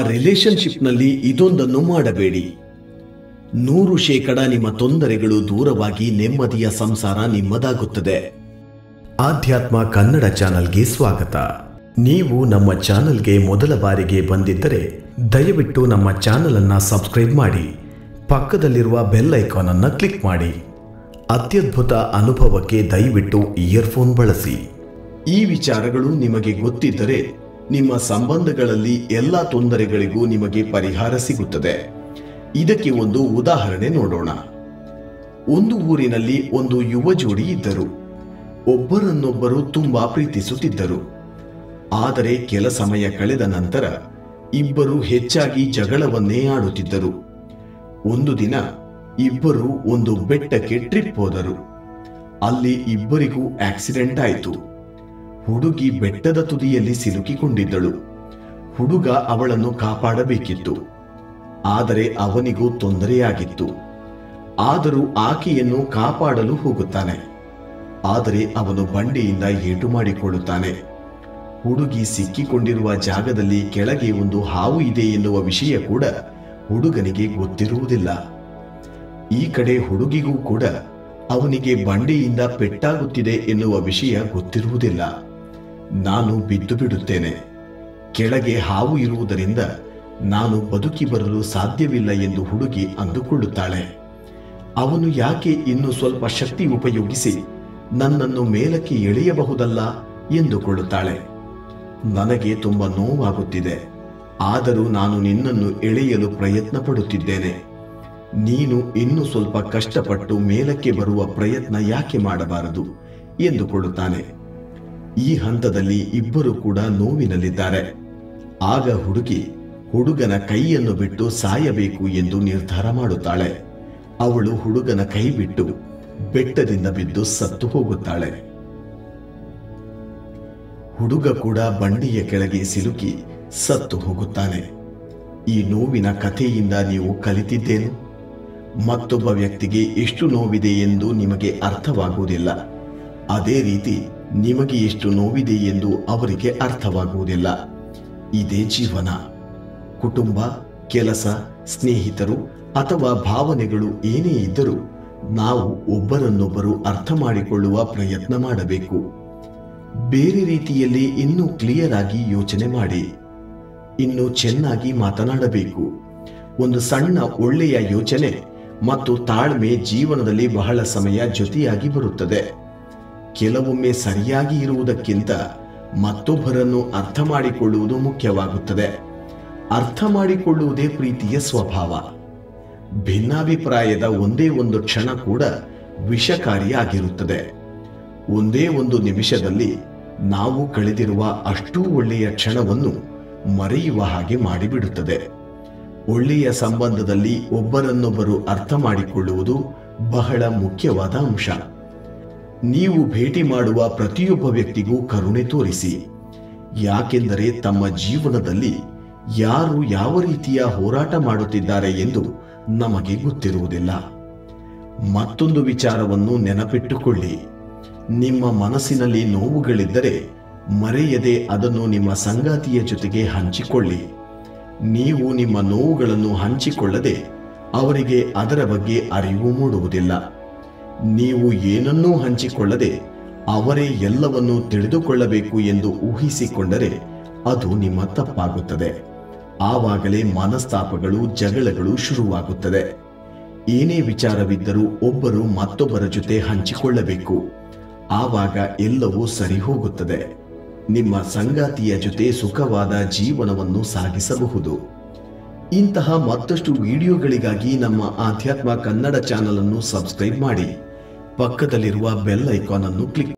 ರಿಲೇಶನ್ಶಿಪ್ನಲ್ಲಿ ಇದೊಂದನ್ನು ಮಾಡಬೇಡಿ. 100% ನಿಮ್ಮ ತೊಂದರೆಗಳು ದೂರವಾಗಿ ನೆಮ್ಮದಿಯ ಸಂಸಾರ ನಿಮ್ಮದಾಗುತ್ತದೆ. ಆಧ್ಯಾತ್ಮ ಕನ್ನಡ ಚಾನಲ್ಗೆ ಸ್ವಾಗತ. ನೀವು ನಮ್ಮ ಚಾನಲ್ಗೆ ಮೊದಲ ಬಾರಿಗೆ ಬಂದಿದ್ದರೆ ದಯವಿಟ್ಟು ನಮ್ಮ ಚಾನಲ್ ಅನ್ನು ಸಬ್ಸ್ಕ್ರೈಬ್ ಮಾಡಿ, ಪಕ್ಕದಲ್ಲಿರುವ ಬೆಲ್ ಐಕಾನ್ ಅನ್ನು ಕ್ಲಿಕ್ ಮಾಡಿ. ಅತ್ಯದ್ಭುತ ಅನುಭವಕ್ಕೆ ದಯವಿಟ್ಟು ಇಯರ್ಫೋನ್ ಬಳಸಿ. ಈ ವಿಚಾರಗಳು ನಿಮಗೆ ಗೊತ್ತಿದ್ದರೆ ನಿಮ್ಮ ಸಂಬಂಧಗಳಲ್ಲಿ ಎಲ್ಲ ತೊಂದರೆಗಳಿಗೂ ನಿಮಗೆ ಪರಿಹಾರ ಸಿಗುತ್ತದೆ. ಇದಕ್ಕೆ ಒಂದು ಉದಾಹರಣೆ ನೋಡೋಣ. ಒಂದು ಊರಿನಲ್ಲಿ ಒಂದು ಯುವ ಜೋಡಿ ಇದ್ದರು. ಒಬ್ಬರನ್ನೊಬ್ಬರು ತುಂಬಾ ಪ್ರೀತಿಸುತ್ತಿದ್ದರು. ಆದರೆ ಕೆಲ ಸಮಯ ಕಳೆದ ನಂತರ ಇಬ್ಬರು ಹೆಚ್ಚಾಗಿ ಜಗಳವನ್ನೇ ಆಡುತ್ತಿದ್ದರು. ಒಂದು ದಿನ ಇಬ್ಬರು ಒಂದು ಬೆಟ್ಟಕ್ಕೆ ಟ್ರಿಪ್ ಹೋದರು. ಅಲ್ಲಿ ಇಬ್ಬರಿಗೂ ಆಕ್ಸಿಡೆಂಟ್ ಆಯಿತು. ಹುಡುಗಿ ಬೆಟ್ಟದ ತುದಿಯಲ್ಲಿ ಸಿಲುಕಿಕೊಂಡಿದ್ದಳು. ಹುಡುಗ ಅವಳನ್ನು ಕಾಪಾಡಬೇಕಿತ್ತು. ಆದರೆ ಅವನಿಗೂ ತೊಂದರೆಯಾಗಿತ್ತು. ಆದರೂ ಆಕೆಯನ್ನು ಕಾಪಾಡಲು ಹೋಗುತ್ತಾನೆ. ಆದರೆ ಅವನು ಬಂಡೆಯಿಂದ ಏಟು ಮಾಡಿಕೊಳ್ಳುತ್ತಾನೆ. ಹುಡುಗಿ ಸಿಕ್ಕಿಕೊಂಡಿರುವ ಜಾಗದಲ್ಲಿ ಕೆಳಗೆ ಒಂದು ಹಾವು ಇದೆ ಎನ್ನುವ ವಿಷಯ ಕೂಡ ಹುಡುಗನಿಗೆ ಗೊತ್ತಿರುವುದಿಲ್ಲ. ಈ ಕಡೆ ಹುಡುಗಿಗೂ ಕೂಡ ಅವನಿಗೆ ಬಂಡೆಯಿಂದ ಪೆಟ್ಟಾಗುತ್ತಿದೆ ಎನ್ನುವ ವಿಷಯ ಗೊತ್ತಿರುವುದಿಲ್ಲ. ನಾನು ಬಿದ್ದು ಬಿಡುತ್ತೇನೆ, ಕೆಳಗೆ ಹಾವು ಇರುವುದರಿಂದ ನಾನು ಬದುಕಿ ಬರಲು ಸಾಧ್ಯವಿಲ್ಲ ಎಂದು ಹುಡುಗಿ ಅಂದುಕೊಳ್ಳುತ್ತಾಳೆ. ಅವನು ಯಾಕೆ ಇನ್ನು ಸ್ವಲ್ಪ ಶಕ್ತಿ ಉಪಯೋಗಿಸಿ ನನ್ನನ್ನು ಮೇಲಕ್ಕೆ ಎಳೆಯಬಹುದಲ್ಲ ಎಂದುಕೊಳ್ಳುತ್ತಾಳೆ. ನನಗೆ ತುಂಬಾ ನೋವಾಗುತ್ತಿದೆ, ಆದರೂ ನಾನು ನಿನ್ನನ್ನು ಎಳೆಯಲು ಪ್ರಯತ್ನ ಪಡುತ್ತಿದ್ದೇನೆ. ನೀನು ಇನ್ನು ಸ್ವಲ್ಪ ಕಷ್ಟಪಟ್ಟು ಮೇಲಕ್ಕೆ ಬರುವ ಪ್ರಯತ್ನ ಯಾಕೆ ಮಾಡಬಾರದು ಎಂದುಕೊಳ್ಳುತ್ತಾನೆ. ಈ ಹಂತದಲ್ಲಿ ಇಬ್ಬರು ಕೂಡ ನೋವಿನಲ್ಲಿದ್ದಾರೆ. ಆಗ ಹುಡುಗಿ ಹುಡುಗನ ಕೈಯನ್ನು ಬಿಟ್ಟು ಸಾಯಬೇಕು ಎಂದು ನಿರ್ಧಾರ ಮಾಡುತ್ತಾಳೆ. ಅವಳು ಹುಡುಗನ ಕೈ ಬಿಟ್ಟು ಬೆಟ್ಟದಿಂದ ಬಿದ್ದು ಸತ್ತು ಹೋಗುತ್ತಾಳೆ. ಹುಡುಗ ಕೂಡ ಬಂಡೆಯ ಕೆಳಗೆ ಸಿಲುಕಿ ಸತ್ತು ಹೋಗುತ್ತಾನೆ. ಈ ನೋವಿನ ಕಥೆಯಿಂದ ನೀವು ಕಲಿತಿದ್ದೇನು? ಮತ್ತೊಬ್ಬ ವ್ಯಕ್ತಿಗೆ ಎಷ್ಟು ನೋವಿದೆ ಎಂದು ನಿಮಗೆ ಅರ್ಥವಾಗುವುದಿಲ್ಲ. ಅದೇ ರೀತಿ ನಿಮಗೆ ಎಷ್ಟು ನೋವಿದೆ ಎಂದು ಅವರಿಗೆ ಅರ್ಥವಾಗುವುದಿಲ್ಲ. ಇದೇ ಜೀವನ. ಕುಟುಂಬ, ಕೆಲಸ, ಸ್ನೇಹಿತರು ಅಥವಾ ಭಾವನೆಗಳು ಏನೇ ಇದ್ದರೂ ನಾವು ಒಬ್ಬರನ್ನೊಬ್ಬರು ಅರ್ಥ ಮಾಡಿಕೊಳ್ಳುವ ಪ್ರಯತ್ನ ಮಾಡಬೇಕು. ಬೇರೆ ರೀತಿಯಲ್ಲಿ ಇನ್ನೂ ಕ್ಲಿಯರ್ ಆಗಿ ಯೋಚನೆ ಮಾಡಿ, ಇನ್ನೂ ಚೆನ್ನಾಗಿ ಮಾತನಾಡಬೇಕು. ಒಂದು ಸಣ್ಣ ಒಳ್ಳೆಯ ಯೋಚನೆ ಮತ್ತು ತಾಳ್ಮೆ ಜೀವನದಲ್ಲಿ ಬಹಳ ಸಮಯ ಜೊತೆಯಾಗಿ ಬರುತ್ತದೆ. ಕೆಲವೊಮ್ಮೆ ಸರಿಯಾಗಿ ಇರುವುದಕ್ಕಿಂತ ಮತ್ತೊಬ್ಬರನ್ನು ಅರ್ಥ ಮಾಡಿಕೊಳ್ಳುವುದು ಮುಖ್ಯವಾಗುತ್ತದೆ. ಅರ್ಥ ಮಾಡಿಕೊಳ್ಳುವುದೇ ಪ್ರೀತಿಯ ಸ್ವಭಾವ. ಭಿನ್ನಾಭಿಪ್ರಾಯದ ಒಂದೇ ಒಂದು ಕ್ಷಣ ಕೂಡ ವಿಷಕಾರಿಯಾಗಿರುತ್ತದೆ. ಒಂದೇ ಒಂದು ನಿಮಿಷದಲ್ಲಿ ನಾವು ಕಳೆದಿರುವ ಅಷ್ಟೂ ಒಳ್ಳೆಯ ಕ್ಷಣವನ್ನು ಮರೆಯುವ ಹಾಗೆ ಮಾಡಿಬಿಡುತ್ತದೆ. ಒಳ್ಳೆಯ ಸಂಬಂಧದಲ್ಲಿ ಒಬ್ಬರನ್ನೊಬ್ಬರು ಅರ್ಥ ಮಾಡಿಕೊಳ್ಳುವುದು ಬಹಳ ಮುಖ್ಯವಾದ ಅಂಶ. ನೀವು ಭೇಟಿ ಮಾಡುವ ಪ್ರತಿಯೊಬ್ಬ ವ್ಯಕ್ತಿಗೂ ಕರುಣೆ ತೋರಿಸಿ. ಯಾಕೆಂದರೆ ತಮ್ಮ ಜೀವನದಲ್ಲಿ ಯಾರು ಯಾವ ರೀತಿಯ ಹೋರಾಟ ಮಾಡುತ್ತಿದ್ದಾರೆ ಎಂದು ನಮಗೆ ಗೊತ್ತಿರುವುದಿಲ್ಲ. ಮತ್ತೊಂದು ವಿಚಾರವನ್ನು ನೆನಪಿಟ್ಟುಕೊಳ್ಳಿ. ನಿಮ್ಮ ಮನಸ್ಸಿನಲ್ಲಿ ನೋವುಗಳಿದ್ದರೆ ಮರೆಯದೆ ಅದನ್ನು ನಿಮ್ಮ ಸಂಗಾತಿಯ ಜೊತೆಗೆ ಹಂಚಿಕೊಳ್ಳಿ. ನೀವು ನಿಮ್ಮ ನೋವುಗಳನ್ನು ಹಂಚಿಕೊಳ್ಳದೆ ಅವರಿಗೆ ಅದರ ಬಗ್ಗೆ ಅರಿವು ಮೂಡುವುದಿಲ್ಲ. ನೀವು ಏನನ್ನೂ ಹಂಚಿಕೊಳ್ಳದೆ ಅವರೇ ಎಲ್ಲವನ್ನೂ ತಿಳಿದುಕೊಳ್ಳಬೇಕು ಎಂದು ಊಹಿಸಿಕೊಂಡರೆ ಅದು ನಿಮ್ಮ ತಪ್ಪಾಗುತ್ತದೆ. ಆವಾಗಲೇ ಮನಸ್ತಾಪಗಳು, ಜಗಳಗಳು ಶುರುವಾಗುತ್ತದೆ. ಏನೇ ವಿಚಾರವಿದ್ದರೂ ಒಬ್ಬರು ಮತ್ತೊಬ್ಬರ ಜೊತೆ ಹಂಚಿಕೊಳ್ಳಬೇಕು. ಆವಾಗ ಎಲ್ಲವೂ ಸರಿ ಹೋಗುತ್ತದೆ. ನಿಮ್ಮ ಸಂಗಾತಿಯ ಜೊತೆ ಸುಖವಾದ ಜೀವನವನ್ನು ಸಾಗಿಸಬಹುದು. ಇಂತಹ ಮತ್ತಷ್ಟು ವಿಡಿಯೋಗಳಿಗಾಗಿ ನಮ್ಮ ಆಧ್ಯಾತ್ಮ ಕನ್ನಡ ಚಾನಲ್ ಅನ್ನು ಸಬ್ಸ್ಕ್ರೈಬ್ ಮಾಡಿ, ಪಕ್ಕದಲ್ಲಿರುವ ಬೆಲ್ ಐಕಾನ್ ಅನ್ನು ಕ್ಲಿಕ್